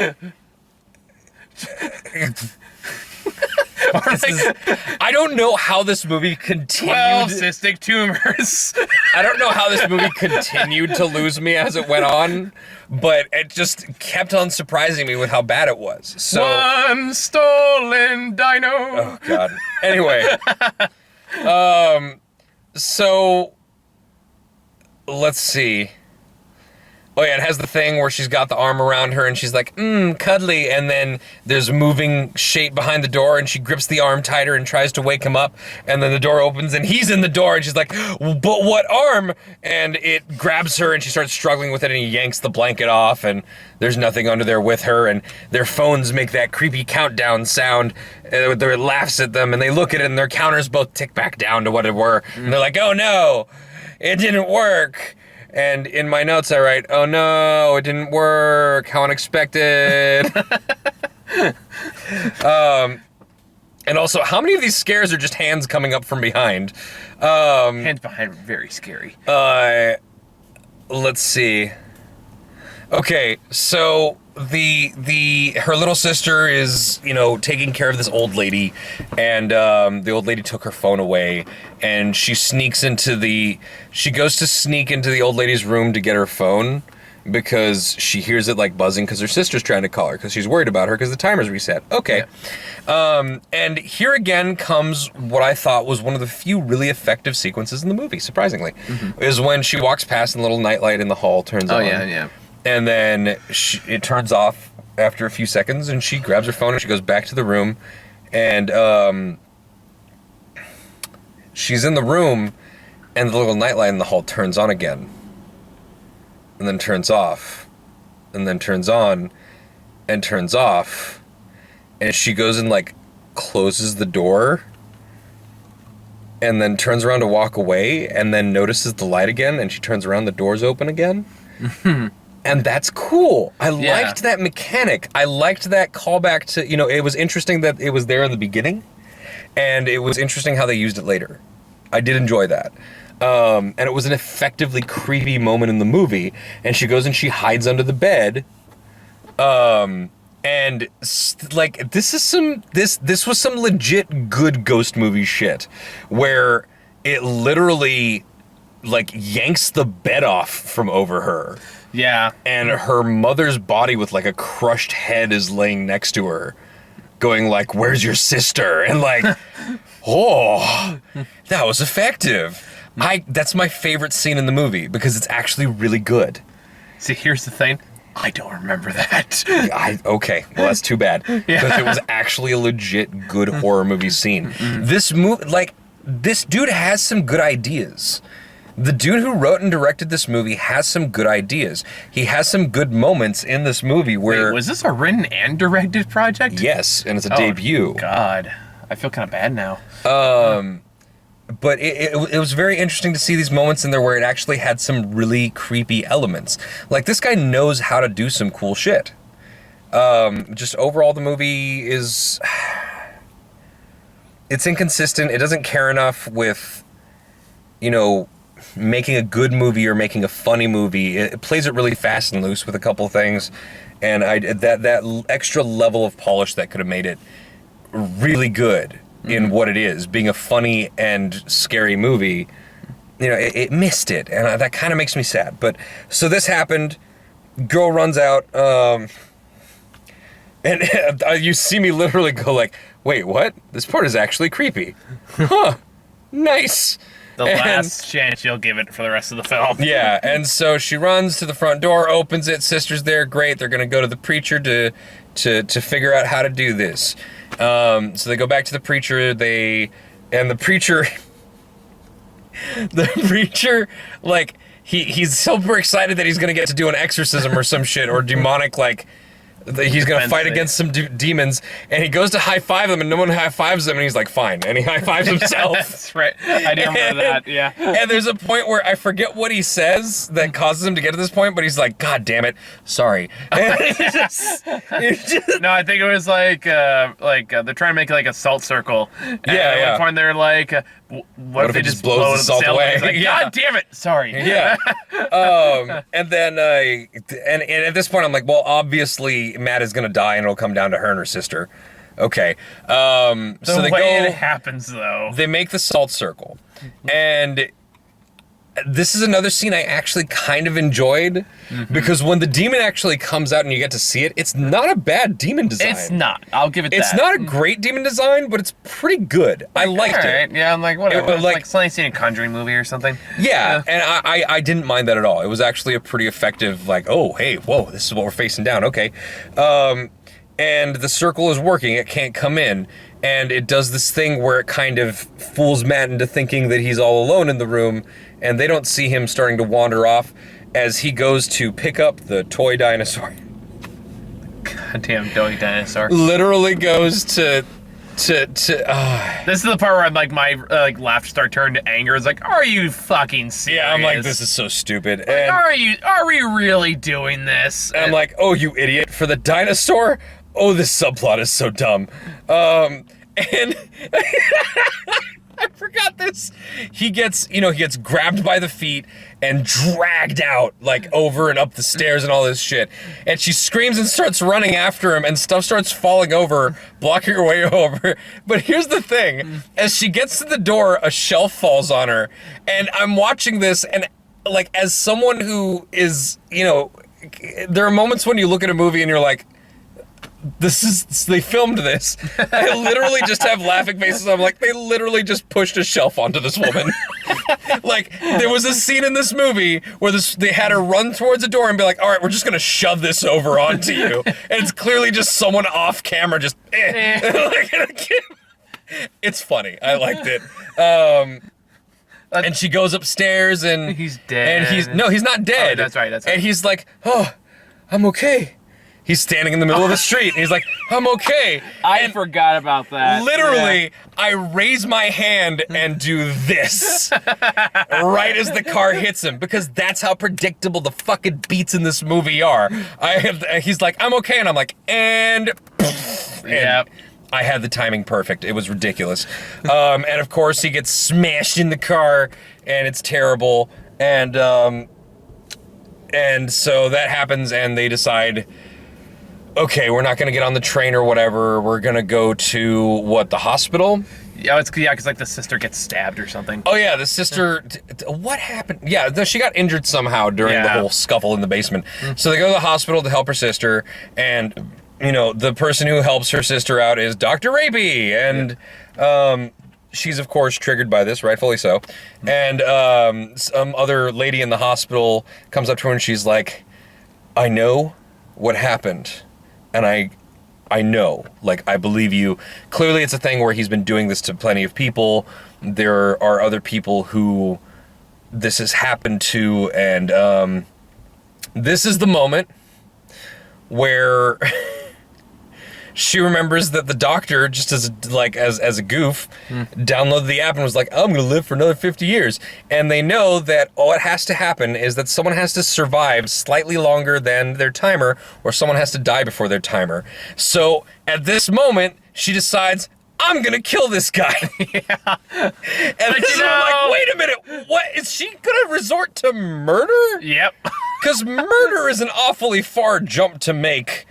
I don't know how this movie continued. 12 cystic tumors. I don't know how this movie continued to lose me as it went on, but it just kept on surprising me with how bad it was. So, one stolen dino. oh God. Anyway, so let's see. Oh yeah, it has the thing where she's got the arm around her and she's like, cuddly, and then there's a moving shape behind the door and she grips the arm tighter and tries to wake him up, and then the door opens and he's in the door and she's like, but what arm? And it grabs her and she starts struggling with it and he yanks the blanket off and there's nothing under there with her, and their phones make that creepy countdown sound. It laughs at them and they look at it and their counters both tick back down to what it were. And they're like, oh no, it didn't work. And in my notes I write, oh no, it didn't work, how unexpected. And also, how many of these scares are just hands coming up from behind? Hands behind are very scary. Let's see. Okay, so her little sister is, taking care of this old lady, and the old lady took her phone away, and she goes to sneak into the old lady's room to get her phone because she hears it like buzzing because her sister's trying to call her because she's worried about her because the timer's reset. Okay. Yeah. And here again comes what I thought was one of the few really effective sequences in the movie, surprisingly, is when she walks past and the little nightlight in the hall turns on. Oh, yeah. And then it turns off after a few seconds, and she grabs her phone and she goes back to the room, and she's in the room, and the little nightlight in the hall turns on again, and then turns off, and then turns on, and turns off, and she goes and closes the door, and then turns around to walk away, and then notices the light again, and she turns around, the door's open again. And that's cool. I liked that mechanic. I liked that callback to, it was interesting that it was there in the beginning, and it was interesting how they used it later. I did enjoy that. And it was an effectively creepy moment in the movie, and she goes and she hides under the bed. And this was some legit good ghost movie shit, where it literally yanks the bed off from over her. Yeah. And her mother's body with a crushed head is laying next to her, going where's your sister? And oh, that was effective. That's my favorite scene in the movie because it's actually really good. See, here's the thing. I don't remember that. Okay, well that's too bad. Because it was actually a legit good horror movie scene. This this dude has some good ideas. The dude who wrote and directed this movie has some good ideas. He has some good moments in this movie where... Wait, was this a written and directed project? Yes, and it's a debut. God. I feel kind of bad now. But it was very interesting to see these moments in there where it actually had some really creepy elements. This guy knows how to do some cool shit. Just overall, the movie is... It's inconsistent. It doesn't care enough with, making a good movie or making a funny movie. It plays it really fast and loose with a couple things, and that extra level of polish that could have made it really good in what it is, being a funny and scary movie. It missed it, and that kind of makes me sad. But so this happened. Girl runs out, and you see me literally go wait, what? This part is actually creepy. Huh? Nice. The last chance you'll give it for the rest of the film. Yeah, and so she runs to the front door, opens it, sister's there, great, they're gonna go to the preacher to figure out how to do this. So they go back to the preacher, the preacher, he's super excited that he's gonna get to do an exorcism or some shit, or demonic, he's gonna fight against some demons, and he goes to high-five them, and no one high-fives him, and he's like, fine, and he high-fives himself. That's right. I do remember that, yeah. And there's a point where I forget what he says that causes him to get to this point, but he's like, God damn it, sorry. And No, I think it was they're trying to make a salt circle. And at one point they're like, what if they just blow the salt away? Like, God damn it, sorry. Yeah. And then and at this point I'm like, well, obviously Matt is gonna die and it'll come down to her and her sister. Okay. So they way it happens, though. They make the salt circle. And this is another scene I actually kind of enjoyed, because when the demon actually comes out and you get to see it, it's not a bad demon design. It's not. I'll give it that. It's not a great demon design, but it's pretty good. I liked it. Yeah, I'm like, whatever. It's like something seen a Conjuring movie or something. Yeah, and I didn't mind that at all. It was actually a pretty effective, like, oh, hey, whoa, this is what we're facing down. Okay. And the circle is working. It can't come in. And it does this thing where it kind of fools Matt into thinking that he's all alone in the room, and they don't see him starting to wander off as he goes to pick up the toy dinosaur. Goddamn toy dinosaur. Literally goes to This is the part where I'm like, my laughter start turning to anger. It's like, are you fucking serious? Yeah, I'm like, this is so stupid. Like, are we really doing this? And I'm like, oh, you idiot, for the dinosaur? Oh, this subplot is so dumb. And I forgot this. He gets grabbed by the feet and dragged out, like, over and up the stairs and all this shit. And she screams and starts running after him, and stuff starts falling over, blocking her way over. But here's the thing. As she gets to the door, a shelf falls on her. And I'm watching this, and, like, as someone who is, there are moments when you look at a movie and you're like, they filmed this. I literally just have laughing faces. I'm like, they literally just pushed a shelf onto this woman. Like, there was a scene in this movie where they had her run towards a door and be like, all right, we're just gonna shove this over onto you. And it's clearly just someone off camera just, It's funny. I liked it. And she goes upstairs and he's dead. And he's not dead. Oh, that's right. And he's like, oh, I'm okay. He's standing in the middle of the street, and he's like, I'm okay. I forgot about that. Literally, yeah. I raise my hand and do this right as the car hits him, because that's how predictable the fucking beats in this movie are. He's like, I'm okay, and I'm like, and yeah. I had the timing perfect. It was ridiculous. And of course, he gets smashed in the car, and it's terrible. And so that happens, and they decide, okay, we're not going to get on the train or whatever. We're going to go to, the hospital? Yeah, because like the sister gets stabbed or something. Oh yeah, the sister, what happened? Yeah, she got injured somehow during the whole scuffle in the basement. So they go to the hospital to help her sister, and, the person who helps her sister out is Dr. Rapey, and she's, of course, triggered by this, rightfully so. And some other lady in the hospital comes up to her and she's like, I know what happened. And I know, like, I believe you. Clearly it's a thing where he's been doing this to plenty of people. There are other people who this has happened to, and this is the moment where she remembers that the doctor, just as a goof, downloaded the app and was like, I'm gonna live for another 50 years. And they know that what has to happen is that someone has to survive slightly longer than their timer, or someone has to die before their timer. So at this moment, she decides, I'm gonna kill this guy. Yeah. And I'm like, wait a minute, what? Is she gonna resort to murder? Yep. Because murder is an awfully far jump to make.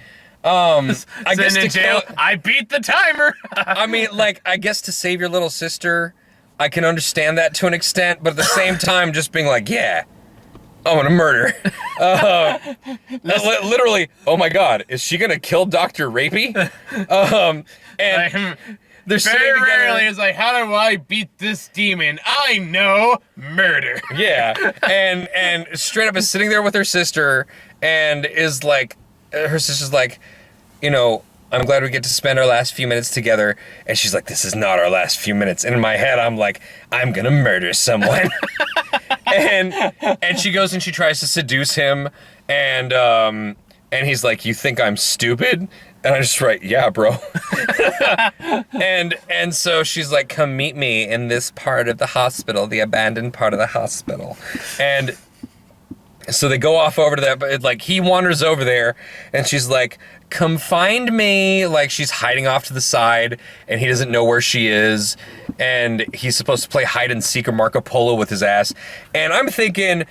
I guess in jail. I beat the timer. I mean, I guess to save your little sister, I can understand that to an extent, but at the same time, just being like, yeah, I'm gonna murder. Literally, oh my God, is she gonna kill Dr. Rapey? And they're very rarely is like, how do I beat this demon? I know, murder. Yeah, and straight up is sitting there with her sister, and is like, her sister's like, I'm glad we get to spend our last few minutes together. And she's like, this is not our last few minutes. And in my head, I'm like, I'm gonna murder someone. and she goes and she tries to seduce him. And he's like, you think I'm stupid? And I just write, yeah, bro. and so she's like, come meet me in this part of the hospital, the abandoned part of the hospital. And so they go off over to that, but he wanders over there, and she's like, come find me. Like, she's hiding off to the side, and he doesn't know where she is, and he's supposed to play hide and seek or Marco Polo with his ass. And I'm thinking,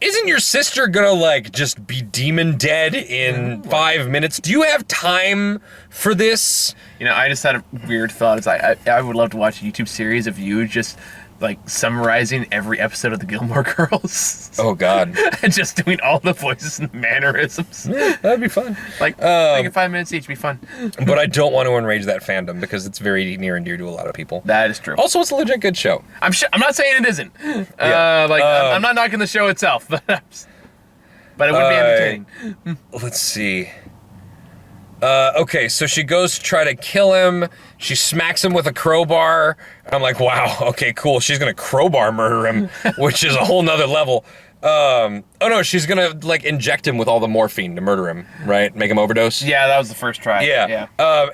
isn't your sister gonna, like, just be demon dead in 5 minutes? Do you have time for this? You know, I just had a weird thought. It's like, I would love to watch a YouTube series of you just, like, summarizing every episode of the Gilmore Girls. Oh, God. And just doing all the voices and the mannerisms. Yeah, that'd be fun. Like 5 minutes each, be fun. But I don't want to enrage that fandom because it's very near and dear to a lot of people. That is true. Also, it's a legit good show. I'm not saying it isn't. I'm not knocking the show itself, but it would be entertaining. Let's see. Okay, so she goes to try to kill him. She smacks him with a crowbar. And I'm like, wow, okay, cool. She's gonna crowbar murder him, which is a whole nother level. Oh no, she's gonna, like, inject him with all the morphine to murder him, right? Make him overdose? Yeah, that was the first try. Yeah.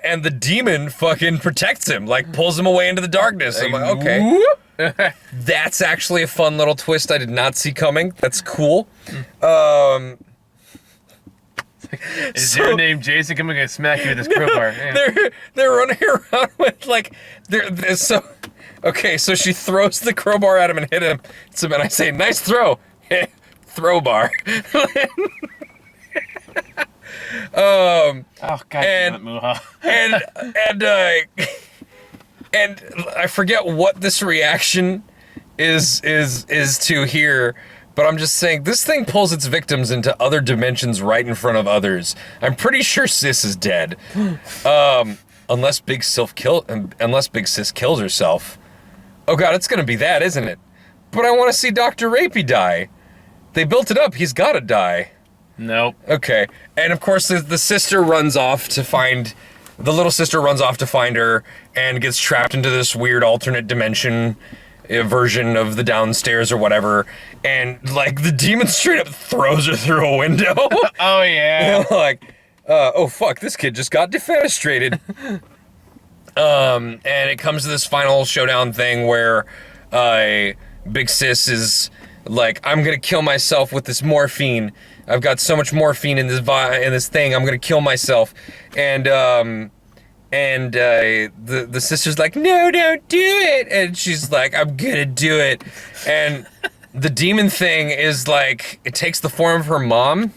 And the demon fucking protects him, like, pulls him away into the darkness. I'm like, okay. That's actually a fun little twist I did not see coming. That's cool. Is your name Jason? I'm gonna smack you with this crowbar. Yeah. They're running around with, like, so she throws the crowbar at him and hit him. And I say, nice throw. Throw bar. Oh God damn it, Muha. and I forget what this reaction is to here. But I'm just saying, this thing pulls its victims into other dimensions right in front of others. I'm pretty sure Sis is dead. Unless Big Sis kills herself. Oh God, it's gonna be that, isn't it? But I want to see Dr. Rapey die. They built it up, he's gotta die. Nope. Okay, and of course the sister runs off to find... The little sister runs off to find her and gets trapped into this weird alternate dimension version of the downstairs or whatever, and, like, the demon straight up throws her through a window. Oh yeah. Like, oh fuck, this kid just got defenestrated. And it comes to this final showdown thing where Big Sis is like, I'm gonna kill myself with this morphine. I've got so much morphine in this thing, I'm gonna kill myself. And the sister's like, no, don't do it. And she's like, I'm gonna do it. And the demon thing is like, it takes the form of her mom.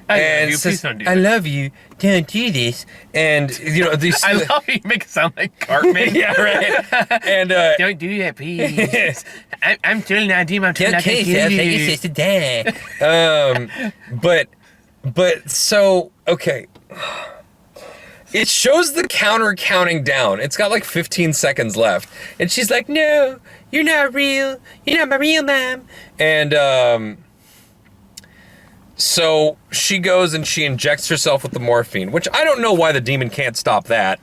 And says, I love you, don't do this. And, you know, these... I love you make it sound like Cartman. Yeah, right. And, don't do that, please. I'm totally not a demon, I'm totally not gonna kill you. But, so, okay. It shows the counter counting down. It's got like 15 seconds left. And she's like, no, you're not real. You're not my real mom. And, so she goes and she injects herself with the morphine, which I don't know why the demon can't stop that.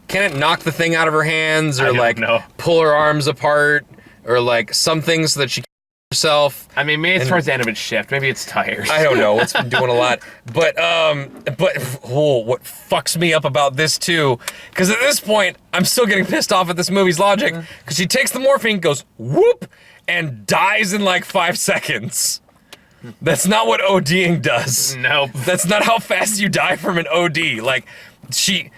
Can it knock the thing out of her hands or, like, pull her arms apart or, like, some things so that she can herself? I mean, maybe it's towards the end of its shift. Maybe it's tired. I don't know. It's been doing a lot. But what fucks me up about this too, because at this point, I'm still getting pissed off at this movie's logic, because she takes the morphine, goes whoop, and dies in like 5 seconds. That's not what ODing does. Nope. That's not how fast you die from an OD. Like, she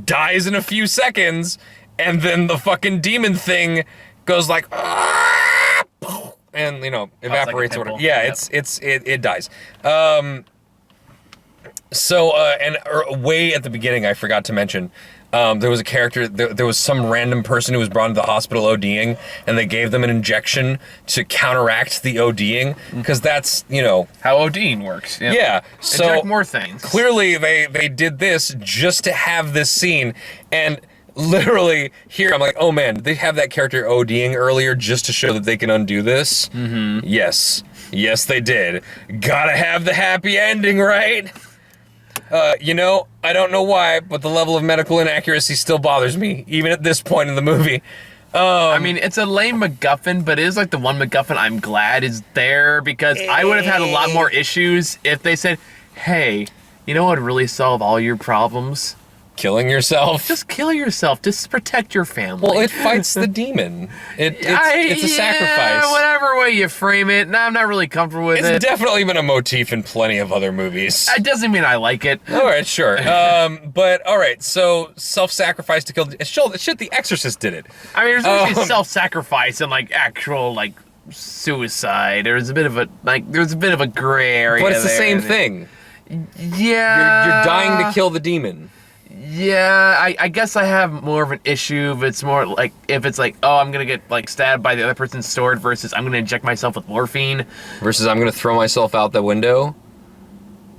dies in a few seconds, and then the fucking demon thing goes like, and, you know, evaporates or whatever. Yeah, it dies. Way at the beginning, I forgot to mention, there was a character, there was some random person who was brought into the hospital ODing, and they gave them an injection to counteract the ODing, because that's, you know... how ODing works. Yeah, so... inject more things. Clearly, they did this just to have this scene, and literally, here, I'm like, oh man, they have that character ODing earlier just to show that they can undo this? Mm-hmm. Yes, they did. Gotta have the happy ending, right? You know, I don't know why, but the level of medical inaccuracy still bothers me, even at this point in the movie. I mean, it's a lame MacGuffin, but it is like the one MacGuffin I'm glad is there, because I would have had a lot more issues if they said, hey, you know what would really solve all your problems? Killing yourself? Just kill yourself. Just protect your family. Well, it fights the demon. It's a sacrifice. Whatever way you frame it. No, I'm not really comfortable with it. It's definitely been a motif in plenty of other movies. It doesn't mean I like it. All right, sure. But, all right, so self-sacrifice to kill... Shit, The Exorcist did it. I mean, there's usually self-sacrifice and, like, actual, like, suicide. There's a bit of a gray area. But it's the same thing. Yeah. You're dying to kill the demon. Yeah, I guess I have more of an issue if it's more like, if it's like, oh, I'm gonna get like stabbed by the other person's sword versus I'm gonna inject myself with morphine. Versus I'm gonna throw myself out the window,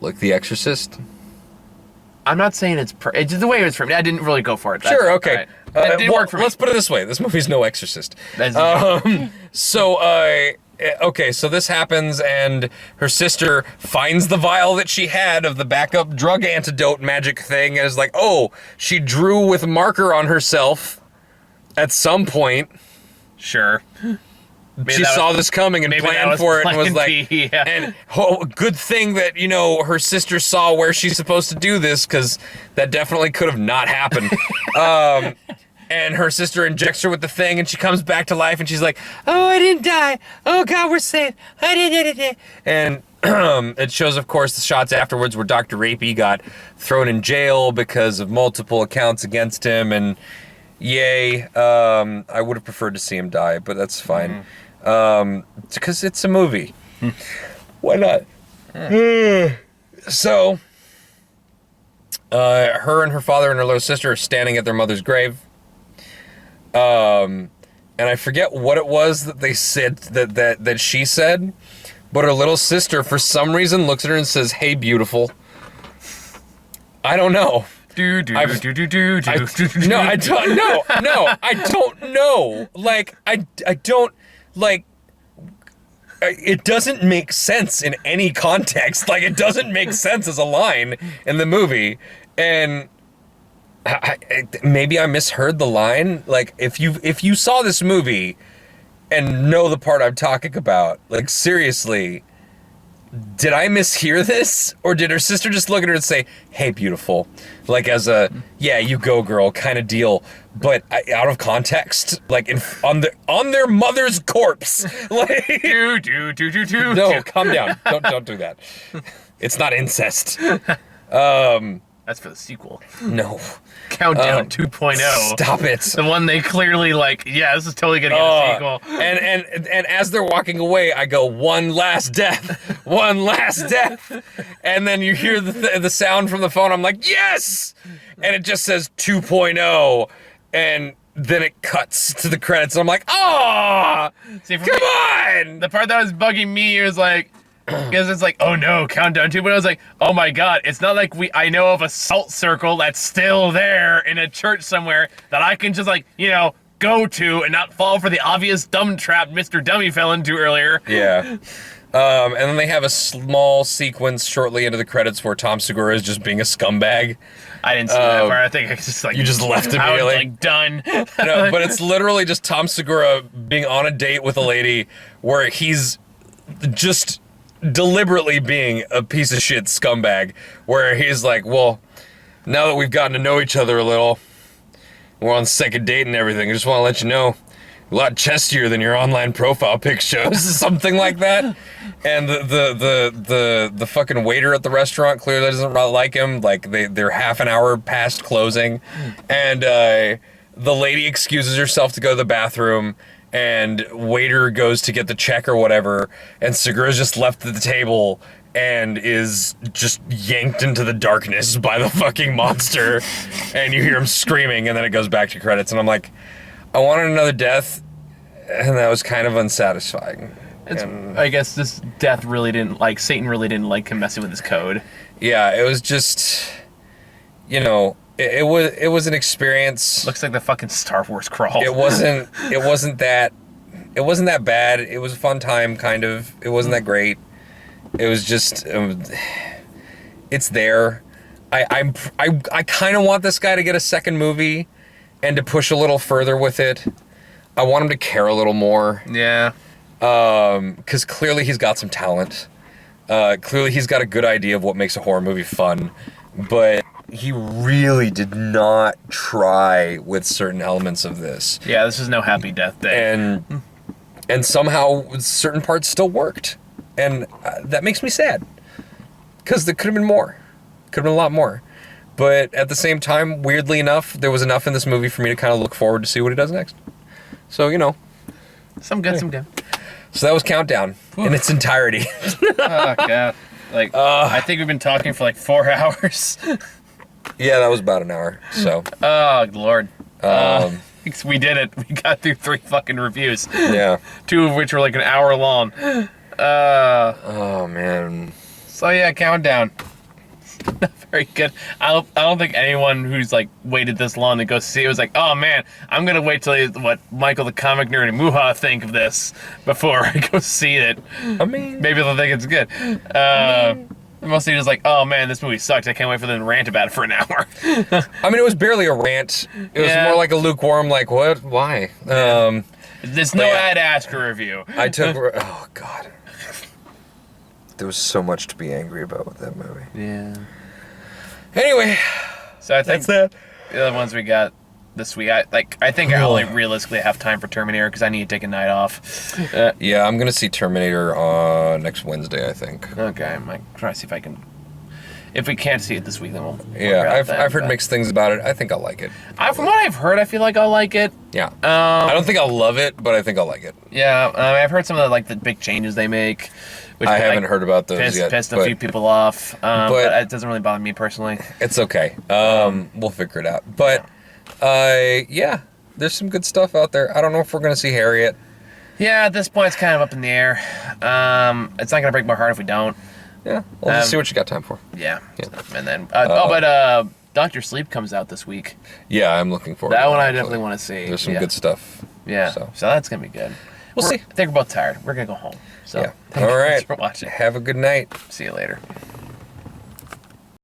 like The Exorcist. I'm not saying it's just the way it was for me. I didn't really go for it. Sure, okay. Right. It didn't work for me. Let's put it this way: this movie's no Exorcist. Okay, so this happens, and her sister finds the vial that she had of the backup drug antidote magic thing, and is like, oh, she drew with marker on herself at some point. Sure. She saw this coming and planned for it and was like, yeah. And good thing that, her sister saw where she's supposed to do this, because that definitely could have not happened. And her sister injects her with the thing, and she comes back to life, and she's like, oh, I didn't die. Oh, God, we're safe. I didn't. And it shows, of course, the shots afterwards where Dr. Rapey got thrown in jail because of multiple accounts against him, and yay. I would have preferred to see him die, but that's fine. Because it's a movie. Why not? So, her and her father and her little sister are standing at their mother's grave. And I forget what it was that they said, that she said, but her little sister, for some reason, looks at her and says, hey, beautiful. I don't know. No, I don't know. No, I don't know. Like, I don't, like, it doesn't make sense in any context. Like, it doesn't make sense as a line in the movie. And maybe I misheard the line. Like, if you saw this movie and know the part I'm talking about, like, seriously, did I mishear this? Or did her sister just look at her and say, hey, beautiful? Like, as a, yeah, you go, girl, kind of deal. But out of context, like, on their mother's corpse. Like, no, calm down. Don't do that. It's not incest. That's for the sequel. No. Countdown 2.0. Stop it. The one they clearly like, yeah, this is totally gonna get a sequel. And as they're walking away, I go, one last death. One last death. And then you hear the sound from the phone. I'm like, yes! And it just says 2.0. And then it cuts to the credits. And I'm like, oh! Come on! The part that was bugging me was like, because it's like, oh no, Countdown 2, but I was like, oh my god, it's not like I know of a salt circle that's still there in a church somewhere that I can just like, go to and not fall for the obvious dumb trap Mr. Dummy fell into earlier. Yeah. And then they have a small sequence shortly into the credits where Tom Segura is just being a scumbag. I didn't see that part. I think I just like... You just left immediately? I was like, done. No, but it's literally just Tom Segura being on a date with a lady where he's just deliberately being a piece of shit scumbag, where he's like, well, now that we've gotten to know each other a little, we're on second date and everything, I just want to let you know, a lot chestier than your online profile pic shows, something like that. And the fucking waiter at the restaurant clearly doesn't like him. Like, they're half an hour past closing, and the lady excuses herself to go to the bathroom, and waiter goes to get the check or whatever, and Segura's just left at the table and is just yanked into the darkness by the fucking monster, and you hear him screaming, and then it goes back to credits, and I'm like, I wanted another death, and that was kind of unsatisfying. I guess this death really didn't like, Satan really didn't like him messing with his code. Yeah, it was just, it was an experience. Looks like the fucking Star Wars crawl. It wasn't that bad. It was a fun time, kind of. It wasn't that great. It was just, it's there. I kind of want this guy to get a second movie and to push a little further with it. I want him to care a little more. Yeah. Because clearly he's got some talent. Clearly he's got a good idea of what makes a horror movie fun. But he really did not try with certain elements of this. Yeah, this is no Happy Death Day. And somehow certain parts still worked. And that makes me sad. Because there could have been more. Could have been a lot more. But at the same time, weirdly enough, there was enough in this movie for me to kind of look forward to see what he does next. So, Some good, some good. So that was Countdown in its entirety. Oh, God. Like, I think we've been talking for like 4 hours. Yeah, that was about an hour, so. Oh, Lord. We did it. We got through 3 fucking reviews. Yeah. 2 of which were like an hour long. Oh, man. So, yeah, Countdown. Not very good. I don't think anyone who's like waited this long to go see it was like, oh man, I'm gonna wait till what Michael the comic nerd and Muha think of this before I go see it. I mean, maybe they'll think it's good. Mostly just like, oh man, this movie sucks. I can't wait for them to rant about it for an hour. I mean, it was barely a rant. It was more like a lukewarm, like, what? Why? There's no Ad Astra review. I took. Oh God. There was so much to be angry about with that movie. Yeah. Anyway, so I think that's that. The other ones we got this week, I think I only realistically have time for Terminator because I need to take a night off. Yeah, I'm gonna see Terminator next Wednesday, I think. Okay, I might try to see if I can. If we can't see it this week, then we'll. Yeah, I've heard mixed things about it. I think I'll like it. From what I've heard, I feel like I'll like it. Yeah. I don't think I'll love it, but I think I'll like it. Yeah, I've heard some of the big changes they make. Which I haven't heard about those yet. Pissed a few people off, but it doesn't really bother me personally. It's okay. We'll figure it out. But yeah, there's some good stuff out there. I don't know if we're gonna see Harriet. Yeah, at this point, it's kind of up in the air. It's not gonna break my heart if we don't. Yeah, we'll just see what you got time for. Yeah. And then, but Dr. Sleep comes out this week. Yeah, I'm looking forward to that one. I definitely want to see. There's some good stuff. Yeah, so that's gonna be good. We'll see. I think we're both tired. We're gonna go home. So yeah. All right. Thanks for watching. Have a good night. See you later.